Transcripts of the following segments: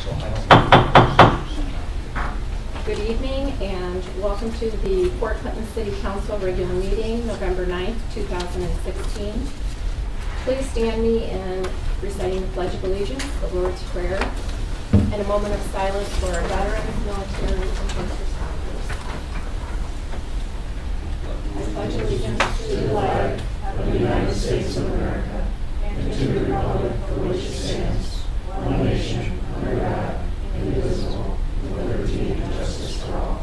so I don't. Good evening and welcome to the Fort Clinton City Council regular meeting, November 9th, 2016. Please stand me in reciting the Pledge of Allegiance, the Lord's Prayer, and a moment of silence for our veterans, military, and first responders. I pledge allegiance to the flag of the United States of America and to the republic for which it stands, one nation, under God, indivisible, with liberty and justice for all.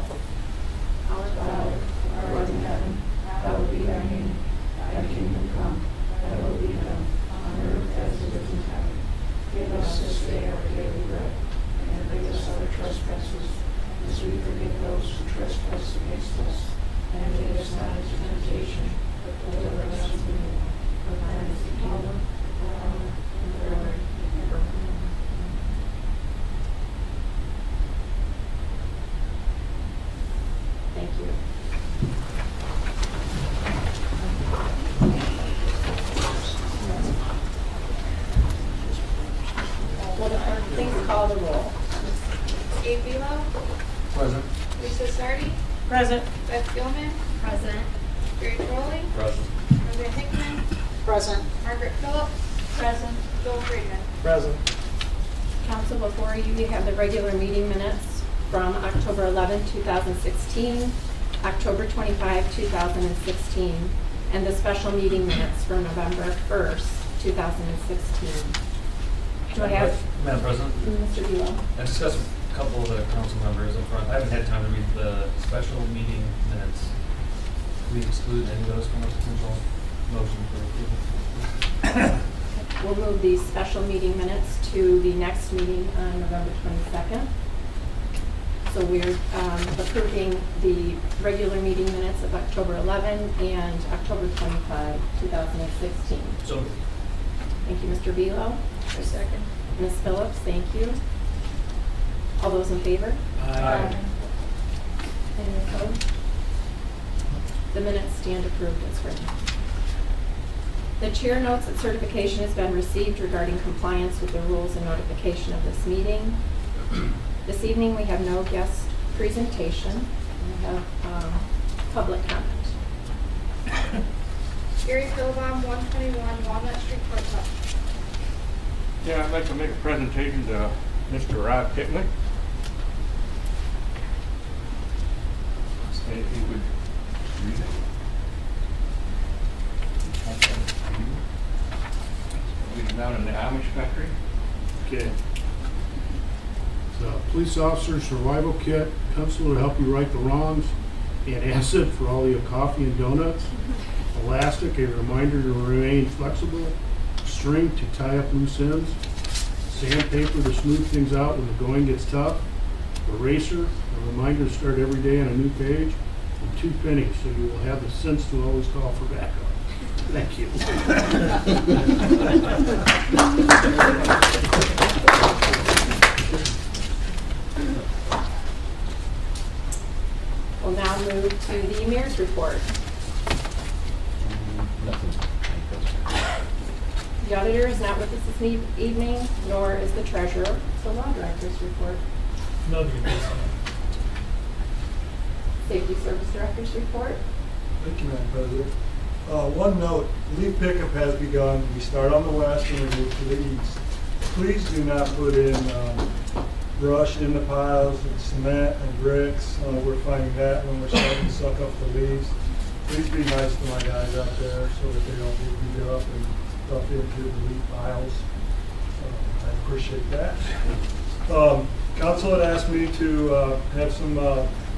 Our Father, who art in heaven, hallowed be thy name. Thy kingdom come, thy will be done, on earth as it is in heaven. Give us this day our daily bread, and forgive us our trespasses, as we forgive those who trespass against us. And lead us not into temptation, but deliver us from evil. For thine is the kingdom, the power, and the glory, forever. Thank you. Will the clerk please call the roll? Gabe Velo, Present. Lisa Sardi, Present. Beth Gilman, Present. Gary Trolley, Present. Brenda Hickman, Present. Margaret Phillips, Present. Joel Friedman. Present. Council, before you have the regular meeting minutes from October 11, 2016, October 25, 2016, and the special meeting minutes for November 1st, 2016. Do I have Madam President, Mr. Velo? I discussed with a couple of the council members up front. I haven't had time to read the special meeting minutes. We exclude any of those from a potential motion for approval. We'll move the special meeting minutes to the next meeting on November 22nd. So we're approving the regular meeting minutes of October 11 and October 25, 2016. So, Thank you, Mr. Velo. For a second. Ms. Phillips, thank you. All those in favor? Aye. Any opposed? The minutes stand approved as written. The chair notes that certification has been received regarding compliance with the rules and notification of this meeting. This evening we have no guest presentation. We have public comment. Gary Philbom, 121 Walnut Street, Fort Clinton. Yeah, I'd like to make a presentation to Mr. Rod Pitlick. If he would read it. He's down in the Amish country. Okay. The police officer survival kit, pencil to help you right the wrongs, antacid for all your coffee and donuts, elastic, a reminder to remain flexible, string to tie up loose ends, sandpaper to smooth things out when the going gets tough, eraser, a reminder to start every day on a new page, and 2 pennies so you will have the sense to always call for backup. Thank you. We'll now move to the mayor's report. The auditor is not with us this evening, nor is the treasurer. So law director's report. No new business. Safety service director's report. Thank you, Madam President. One note, leaf pickup has begun. We start on the west and we move to the east. Please do not put in brush in the piles and cement and bricks. We're finding that when we're starting to suck up the leaves. Please be nice to my guys out there so that they don't get beat up and stuff into the leaf piles. I appreciate that. Council had asked me to have some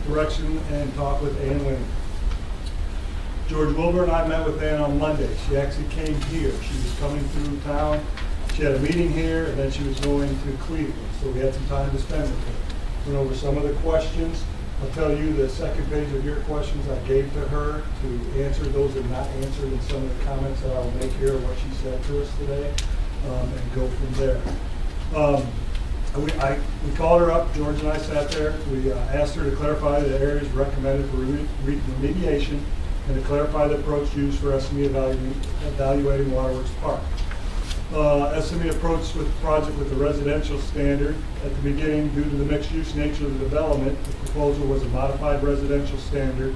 direction and talk with Ann Winnie. George Wilbur and I met with Ann on Monday. She actually came here. She was coming through town. She had a meeting here, and then she was going to Cleveland. So we had some time to spend with her. Went over some of the questions. I'll tell you the second page of your questions I gave to her to answer those and not answered in some of the comments that I'll make here, what she said to us today, and go from there. We called her up, George and I sat there. We asked her to clarify the areas recommended for remediation and to clarify the approach used for SME evaluating Waterworks Park. SME approached with the project with a residential standard. At the beginning, due to the mixed-use nature of the development, the proposal was a modified residential standard,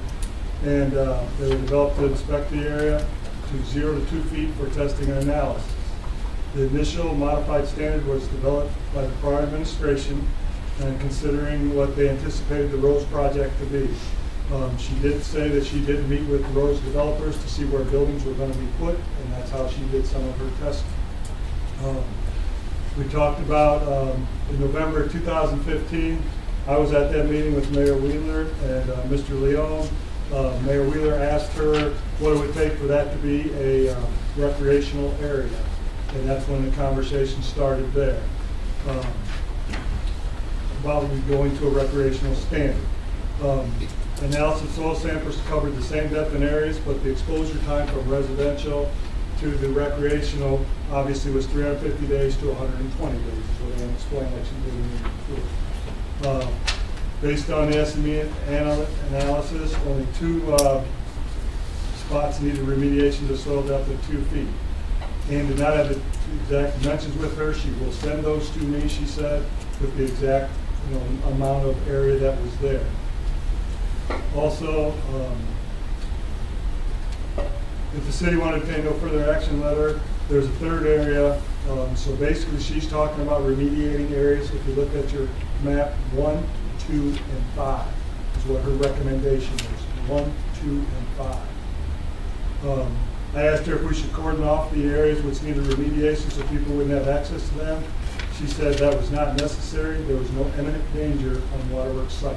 and they were developed to inspect the area to 0 to 2 feet for testing and analysis. The initial modified standard was developed by the prior administration, and considering what they anticipated the Rose project to be. She did say that she did meet with Rose developers to see where buildings were going to be put, and that's how she did some of her testing. We talked about in November 2015, I was at that meeting with Mayor Wheeler and Mr. Leone. Mayor Wheeler asked her what it would take for that to be a recreational area, and that's when the conversation started there. About going to a recreational standard. Analysis of soil samples covered the same depth and areas, but the exposure time from residential to the recreational obviously was 350 days to 120 days, is what I explained like she did in the report. Based on the SME analysis, only 2 spots needed remediation to soil depth of 2 feet. And did not have the exact dimensions with her. She will send those to me, she said, with the exact amount of area that was there. Also, if the city wanted to take no further action letter, there's a third area. So basically, she's talking about remediating areas. If you look at your map, 1, 2, and 5 is what her recommendation is. 1, 2, and 5. I asked her if we should cordon off the areas which needed remediation so people wouldn't have access to them. She said that was not necessary. There was no imminent danger on Waterworks site.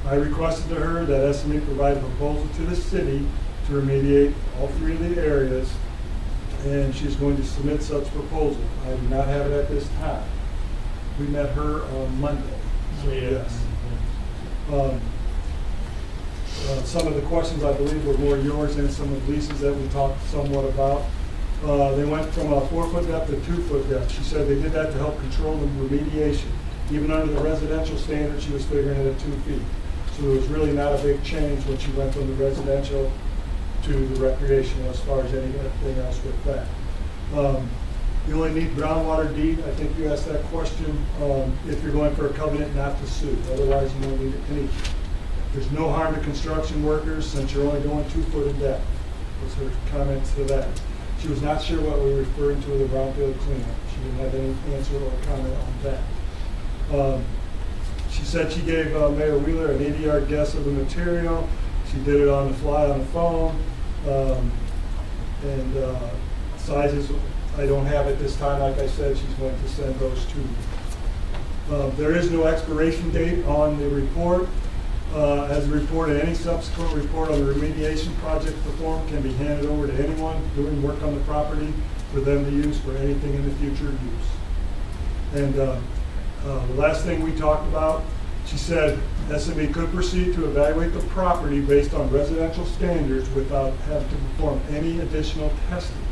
I requested to her that SME provide a proposal to the city to remediate all 3 of the areas, and she's going to submit such proposal. I do not have it at this time. We met her on Monday. So yes. Some of the questions I believe were more yours and some of Lisa's that we talked somewhat about. They went from a 4-foot depth to 2-foot depth. She said they did that to help control the remediation. Even under the residential standard, she was figuring it at 2 feet. So it was really not a big change when she went from the residential to the recreational as far as anything else with that. You only need groundwater deed. I think you asked that question if you're going for a covenant not to sue. Otherwise, you don't need anything. There's no harm to construction workers since you're only going 2 foot in depth. Was her comments to that. She was not sure what we were referring to with the brownfield cleanup. She didn't have any answer or comment on that. She said she gave Mayor Wheeler an 80-yard guess of the material. She did it on the fly on the phone. Sizes, I don't have at this time. Like I said, she's going to send those to me. There is no expiration date on the report. As reported, any subsequent report on the remediation project performed can be handed over to anyone doing work on the property for them to use for anything in the future use. And the last thing we talked about, she said SME could proceed to evaluate the property based on residential standards without having to perform any additional testing.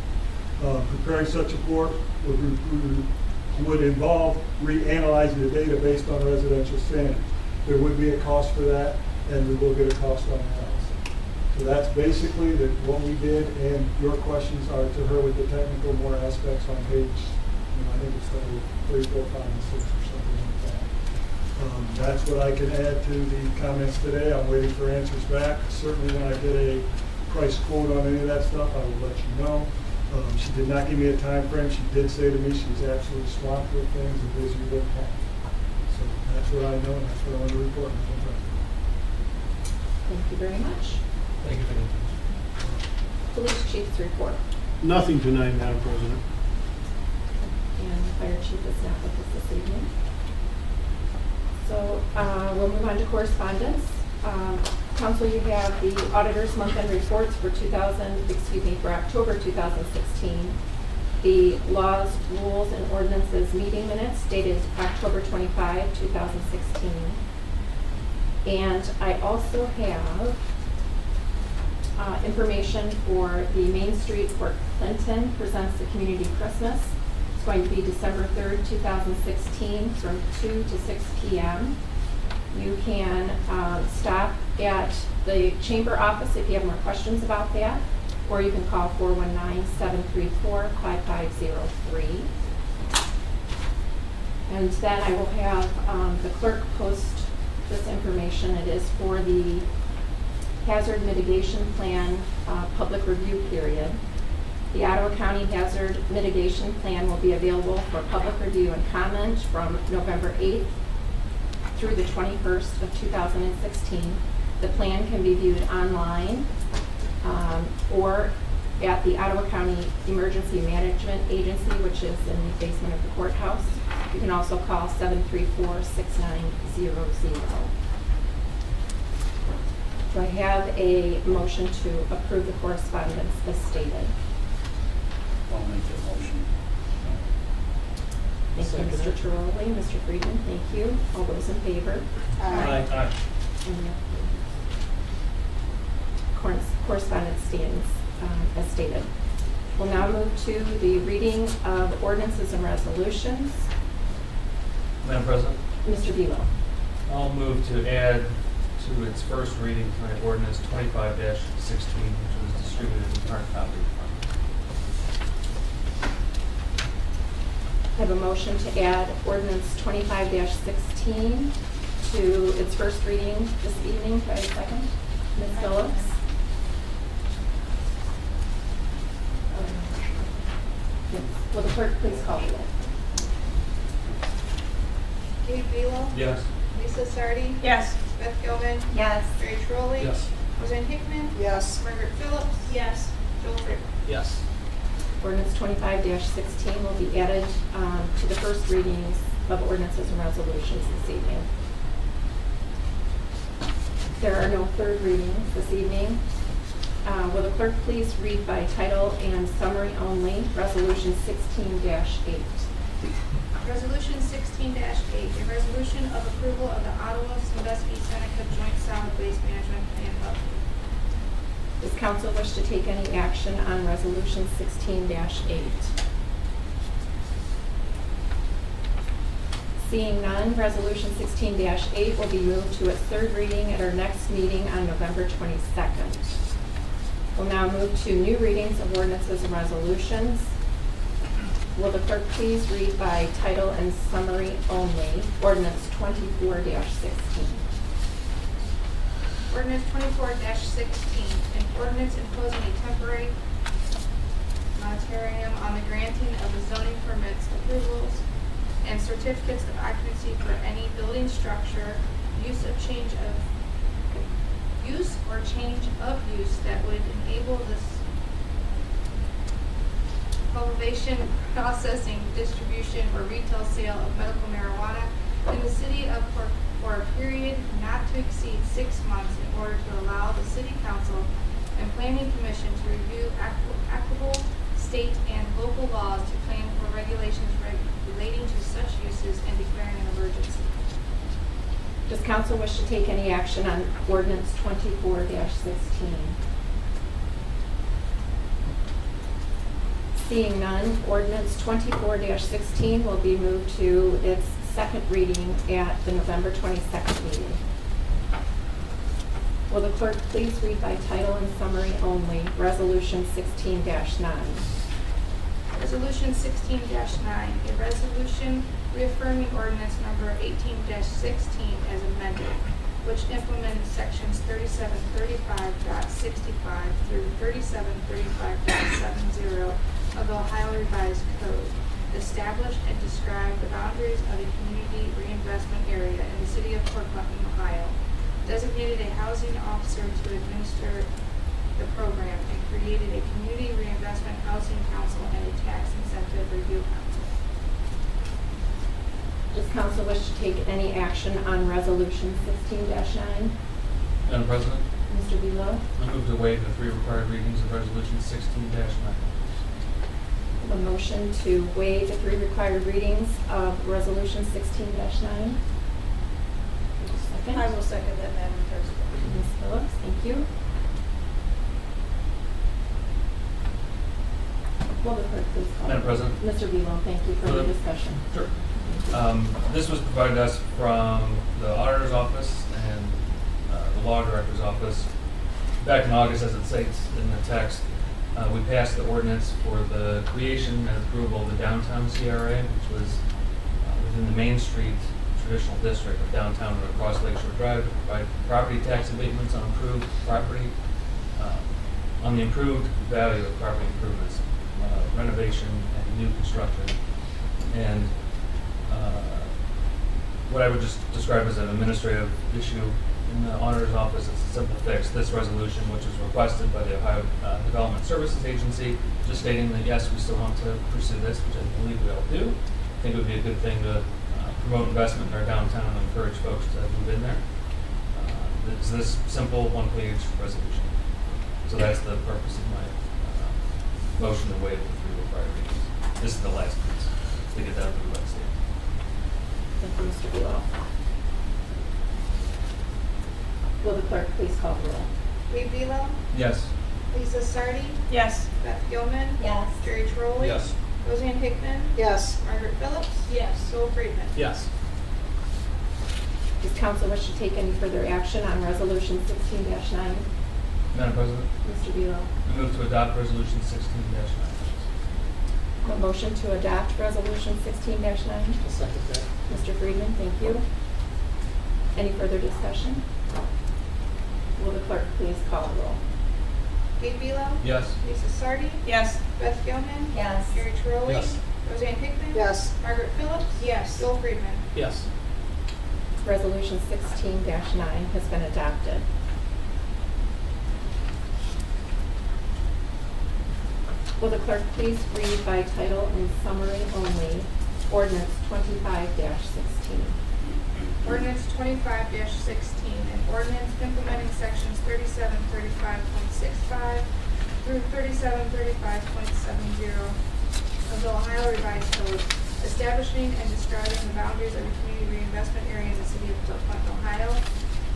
Preparing such a report would involve reanalyzing the data based on residential standards. There would be a cost for that, and we will get a cost on analysis. So that's basically what we did, and your questions are to her with the technical more aspects on page, I think it's 3, 4, 5, and 6 or something like that. That's what I can add to the comments today. I'm waiting for answers back. Certainly when I get a price quote on any of that stuff, I will let you know. She did not give me a time frame. She did say to me she was absolutely swamped with things and busy with time. So that's what I know, and that's what I want to report. Thank you very much. Thank you for the Police chief's report. Nothing tonight, Madam President. And the fire chief is not with us this evening. So we'll move on to correspondence. Council, you have the auditor's month-end reports for October 2016. The laws, rules, and ordinances meeting minutes dated October 25, 2016. And I also have information for the Main Street Fort Clinton presents the Community Christmas. It's going to be December 3rd, 2016 from 2 to 6 p.m. You can stop at the chamber office if you have more questions about that. or you can call 419-734-5503. And then I will have the clerk post this information. It is for the Hazard Mitigation Plan public review period. The Ottawa County Hazard Mitigation Plan will be available for public review and comment from November 8th through the 21st of 2016. The plan can be viewed online or at the Ottawa County Emergency Management Agency, which is in the basement of the courthouse. You can also call 734-6900. Do I have a motion to approve the correspondence as stated? I'll make that motion. Thank you, Mr. Tiroli. Mr. Friedman, thank you. All those in favor? Aye. Any opposed? Correspondence stands as stated. We'll now move to the reading of ordinances and resolutions. Madam President, Mr. Velo. I'll move to add to its first reading tonight ordinance 25-16, which was distributed in the current copy. I have a motion to add ordinance 25-16 to its first reading this evening. Do I have a second? Ms. Phillips? Yes. Will the clerk please call the roll? Gabe Velo. Yes. Lisa Sardi. Yes. Beth Gilman. Yes. Barry Trolley. Yes. Roseanne Hickman. Yes. Margaret Phillips. Yes. Joel Freeman. Yes. Ordinance 25-16 will be added to the first readings of ordinances and resolutions this evening. There are no third readings this evening. Will the clerk please read by title and summary only, Resolution 16-8. Resolution 16-8, a resolution of approval of the Ottawa Sandusky Seneca Joint Solid Waste Management Plan update. Does council wish to take any action on Resolution 16-8? Seeing none, Resolution 16-8 will be moved to its third reading at our next meeting on November 22nd. We'll now move to new readings of ordinances and resolutions. Will the clerk please read by title and summary only, Ordinance 24-16. Ordinance 24-16, an ordinance imposing a temporary moratorium on the granting of the zoning permits, approvals, and certificates of occupancy for any building structure, use or change of use that would enable this cultivation, processing, distribution, or retail sale of medical marijuana in the city of for a period not to exceed 6 months in order to allow the city council and planning commission to review applicable state and local laws to plan for regulations relating to such uses and declaring an emergency. Does council wish to take any action on Ordinance 24-16? Seeing none, Ordinance 24-16 will be moved to its second reading at the November 22nd meeting. Will the clerk please read by title and summary only, Resolution 16-9. Resolution 16-9, a resolution reaffirming ordinance number 18-16 as amended, which implements sections 3735.65 through 3735.70 of the Ohio Revised Code, established and described the boundaries of a community reinvestment area in the city of Port Clinton, Ohio, designated a housing officer to administer the program, and created a community reinvestment housing council and a tax incentive review council. Does council wish to take any action on Resolution 16-9? Madam President, Mr. Velo? I move to waive the 3 required readings of Resolution 16-9. A motion to waive the 3 required readings of Resolution 16-9. I will second that, Madam President. Ms. Phillips, thank you. Will the clerk please call? Madam President. Mr. Velo, thank you for the discussion. Sure. This was provided to us from the auditor's office and the law director's office back in August, as it states in the text. We passed the ordinance for the creation and approval of the downtown CRA, which was within the Main Street traditional district of downtown and across Lakeshore Drive to provide property tax abatements on improved property, on the improved value of property improvements, renovation and new construction. And what I would just describe as an administrative issue in the auditor's office, it's a simple fix. This resolution, which was requested by the Ohio Development Services Agency, just stating that yes, we still want to pursue this, which I believe we all do. I think it would be a good thing to promote investment in our downtown and encourage folks to move in there. It's this simple one-page resolution. So that's the purpose of my motion to waive the 3 required readings. This is the last piece to get that approved by the state. Thank you, Mr. Bealow. Will the clerk please call the roll? Lee Bealow, Yes. Lisa Sardi, Yes. Beth Gilman, Yes. Jerry Trolley, Yes. Roseanne Hickman, Yes. Margaret Phillips, Yes. Joel Friedman. Yes. Does council wish to take any further action on resolution 16-9? Madam President, Mr. Bealow. I move to adopt resolution 16-9. A motion to adopt resolution 16-9. I'll second that. Mr. Friedman, thank you. Any further discussion? Will the clerk please call the roll? Lee Bealow, Yes. Lisa Sardi, Yes. Beth Gilman, Yes. Jerry Trolley, Yes. Roseanne Hickman, Yes. Margaret Phillips, Yes. Joel Friedman. Yes. Resolution 16-9 has been adopted. Will the clerk please read by title and summary only, ordinance 25-16? Ordinance 25-16, an ordinance implementing sections 3735.65 through 3735.70 of the Ohio Revised Code, establishing and describing the boundaries of the community reinvestment area in the city of Clifton, Ohio,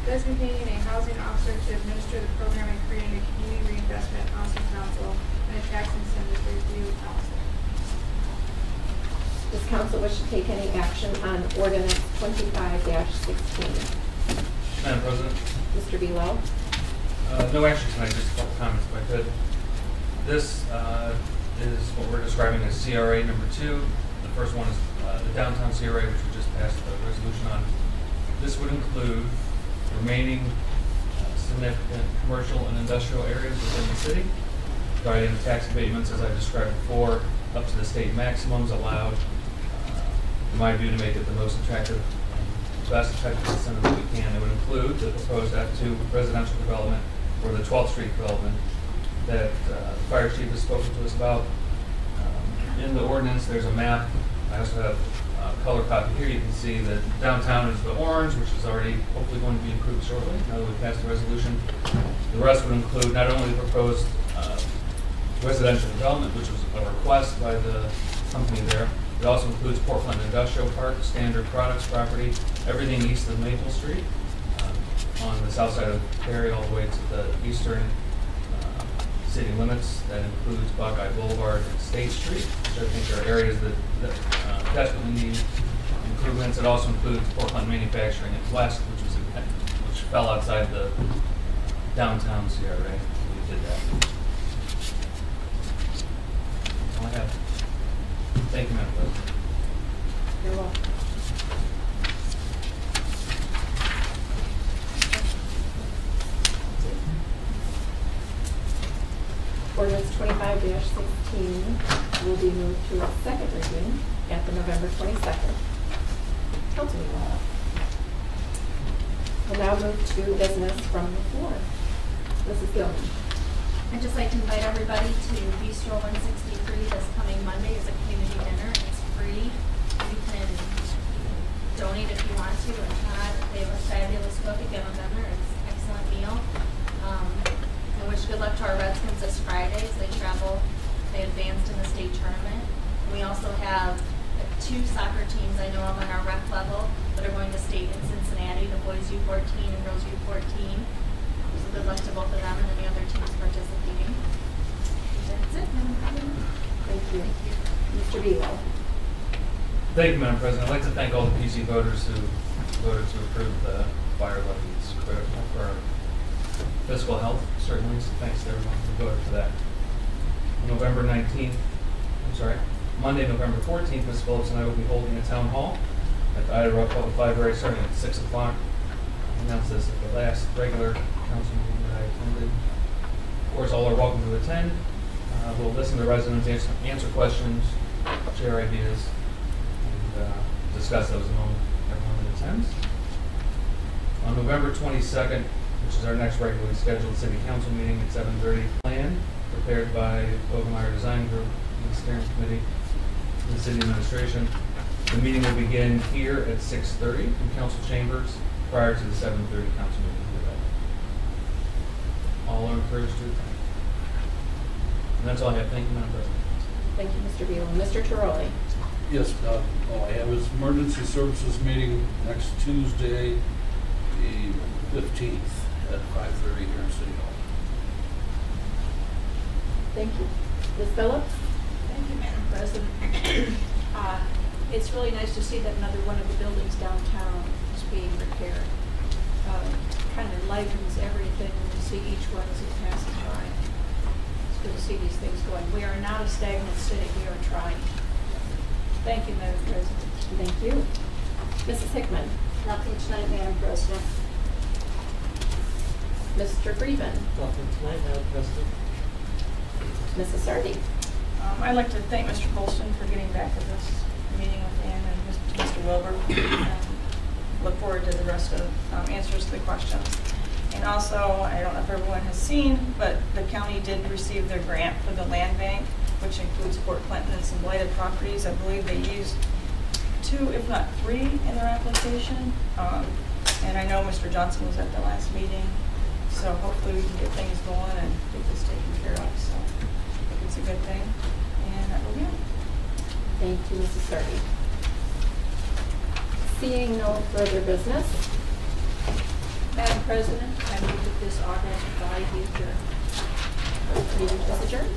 designating a housing officer to administer the program and creating a community reinvestment housing council and a tax incentive review council. Does council wish to take any action on ordinance 25-16? Madam President, Mr. Bealow? no action tonight, just a couple comments if I could. This is what we're describing as CRA number 2. The first one is the downtown CRA, which we just passed the resolution on. This would include remaining significant commercial and industrial areas within the city, providing tax abatements, as I described before, up to the state maximums allowed, in my view, to make it the most attractive and best effective incentive that we can. It would include the proposed F2 residential development or the 12th Street development that the fire chief has spoken to us about. In the ordinance, there's a map. I also have a color copy here. You can see that downtown is the orange, which is already hopefully going to be improved shortly now that we've passed the resolution. The rest would include not only the proposed residential development, which was a request by the company there. It also includes Portland Industrial Park, Standard Products property, everything east of Maple Street, on the south side of Perry all the way to the eastern city limits. That includes Buckeye Boulevard and State Street, which I think are areas that desperately need improvements. It also includes Portland Manufacturing and West, which fell outside the downtown CRA. We did that. All I have. Thank you, Madam President. You're welcome. Ordinance 25-16 will be moved to a second reading at the November 22nd council meeting. We'll now move to business from the floor. Mrs. Gilman. I'd just like to invite everybody to Bistro 163 this coming Monday as a community dinner. It's free. You can donate if you want to. If not, they have a fabulous cook again with them there. It's an excellent meal. I wish good luck to our Redskins this Friday as they travel. They advanced in the state tournament. We also have 2 soccer teams I know of on our rec level that are going to state in Cincinnati, the boys U14 and girls U14. So good luck to both of them and any other teams participating. That's it. Thank you. Mr. Bealow. Thank you, Madam President. I'd like to thank all the PC voters who voted to approve the fire levy. It's critical for our fiscal health, certainly, so thanks to everyone who voted for that. November 19th, I'm sorry, Monday, November 14th, Ms. Phillips and I will be holding a town hall at the Ida Rock Public Library starting at 6 o'clock. I announced this at the last regular council meeting that I attended. Of course, all are welcome to attend. We'll listen to residents, answer questions, share ideas, and discuss those among everyone that attends. On November 22nd, which is our next regularly scheduled city council meeting at 7:30, plan prepared by Bogemeyer Design Group and the steering committee and the city administration. The meeting will begin here at 6:30 in council chambers prior to the 7:30 council meeting. All are encouraged to attend. And that's all I have. Thank you, Madam President. Thank you, Mr. Beal. Mr. Turoli. Yes, all I have is emergency services meeting next Tuesday, the 15th at 5:30 here in City Hall. Thank you. Ms. Phillips. Thank you, Madam President. It's really nice to see that another one of the buildings downtown is being repaired. Kind of enlightens everything when you see each one as it passes by. It's good to see these things going. We are not a stagnant city. We are trying. Thank you, Madam President. Thank you. Mrs. Hickman. Nothing tonight, Madam President. Mr. Greven. Nothing tonight, Madam President. Mrs. Sardi. I'd like to thank Mr. Colston for getting back to this meeting with Ann and Mr. Wilbur. Look forward to the rest of answers to the questions. And also, I don't know if everyone has seen, but the county did receive their grant for the land bank, which includes Fort Clinton and some blighted properties. I believe they used 2, if not 3, in their application. And I know Mr. Johnson was at the last meeting, so hopefully we can get things going and get this taken care of. So I think it's a good thing. And that will be it. Thank you, Mrs. Sardi. Seeing no further business. Madam President, I move that this August 5 be adjourned. Meeting is adjourned.